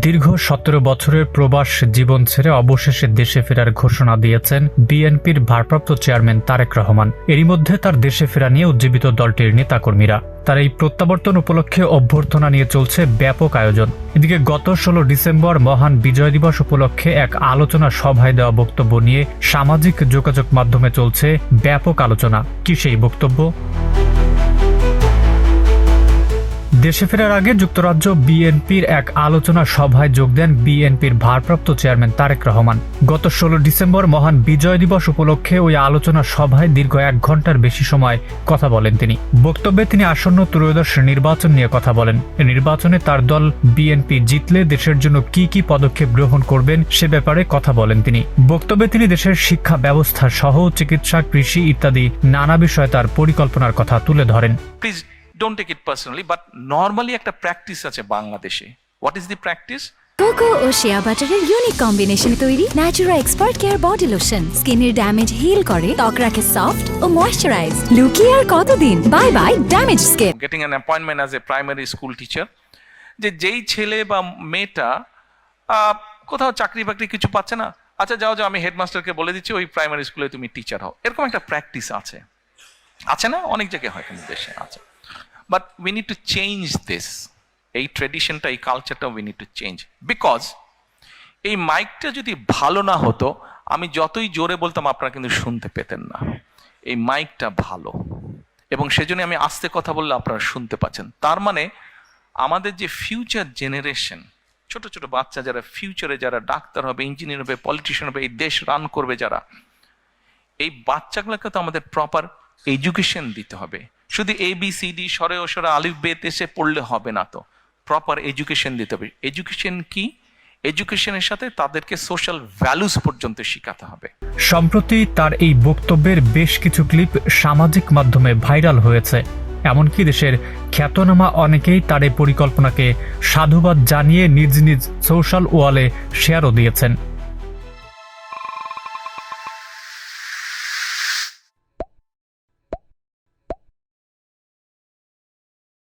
দীর্ঘ ১৭ বছরের প্রবাস জীবন ছেড়ে অবশেষে দেশে ফেরার ঘোষণা দিয়েছেন বিএনপির ভারপ্রাপ্ত চেয়ারম্যান তারেক রহমান। এরই মধ্যে তার দেশে ফেরা নিয়ে উজ্জীবিত দলটির নেতাকর্মীরা। তার এই প্রত্যাবর্তন উপলক্ষে অভ্যর্থনা নিয়ে চলছে ব্যাপক আয়োজন। এদিকে গত ১৬ ডিসেম্বর মহান বিজয় দিবস উপলক্ষে এক আলোচনা সভায় দেওয়া বক্তব্য নিয়ে সামাজিক যোগাযোগ মাধ্যমে চলছে ব্যাপক আলোচনা। কি সেই বক্তব্য? দেশে ফেরার আগে যুক্তরাজ্য বিএনপির এক আলোচনা সভায় যোগ দেন বিএনপির ভারপ্রাপ্ত চেয়ারম্যান তারেক রহমান। গত ১৬ ডিসেম্বর মহান বিজয় দিবস উপলক্ষে ওই আলোচনা সভায় দীর্ঘ ১ ঘণ্টার বেশি সময় কথা বলেন তিনি। বক্তব্যে তিনি আসন্ন ত্রয়োদশ নির্বাচন নিয়ে কথা বলেন। নির্বাচনে তার দল বিএনপি জিতলে দেশের জন্য কি কি পদক্ষেপ গ্রহণ করবেন সে ব্যাপারে কথা বলেন তিনি। বক্তব্যে তিনি দেশের শিক্ষা ব্যবস্থা সহ চিকিৎসা, কৃষি ইত্যাদি নানা বিষয়ে তার পরিকল্পনার কথা তুলে ধরেন। Don't take it personally, but normally একটা প্র্যাকটিস আছে বাংলাদেশে। What is the practice? Cocoa ও শিয়া বাটারের ইউনিক কম্বিনেশনে তৈরি Natura expert care body lotion স্কিনের ড্যামেজ হিল করে, ত্বক রাখে সফট ও ময়েশ্চারাইজড। লুকিয়ে আর কতদিন? Bye bye damage skin. Getting an appointment as a primary school teacher, যেই ছেলে বা মেয়েটা কোথাও চাকরি বাকরি কিছু পাচ্ছে না, আচ্ছা যাও আমি হেডমাস্টারকে বলে দিচ্ছি ওই প্রাইমারি স্কুলে তুমি টিচার হও। এরকম একটা প্র্যাকটিস আছে না? অনেক জায়গায় হয়, কিন্তু দেশে আছে। But we need to change this. এই ট্রেডিশনটা, এই কালচারটা we need to change. Because এই মাইকটা যদি ভালো না হতো, আমি যতই জোরে বলতাম আপনারা কিন্তু শুনতে পেতেন না। এই মাইকটা ভালো, এবং সেজন্য আমি আস্তে কথা বললে আপনারা শুনতে পাচ্ছেন। তার মানে আমাদের যে ফিউচার জেনারেশন, ছোট ছোট বাচ্চা যারা ফিউচারে যারা ডাক্তার হবে, ইঞ্জিনিয়ার হবে, পলিটিশিয়ান হবে, এই দেশ রান করবে যারা, এই বাচ্চাগুলোকে তো আমাদের প্রপার এডুকেশন দিতে হবে। শুধু ABCD সরে ও সরে আলিফ বে তেসে পড়লে হবে না, তো প্রপার এডুকেশন দিতে হবে। এডুকেশন কি? এডুকেশনের সাথে তাদেরকে সোশ্যাল ভ্যালুস পর্যন্ত শেখাতে হবে। সম্প্রতি তার এই বক্তব্যের বেশ কিছু ক্লিপ সামাজিক মাধ্যমে ভাইরাল হয়েছে। এমনকি দেশের খ্যাতনামা অনেকেই তার এই পরিকল্পনাকে সাধুবাদ জানিয়ে নিজ নিজ সোশ্যাল ওয়ালে শেয়ারও দিয়েছেন।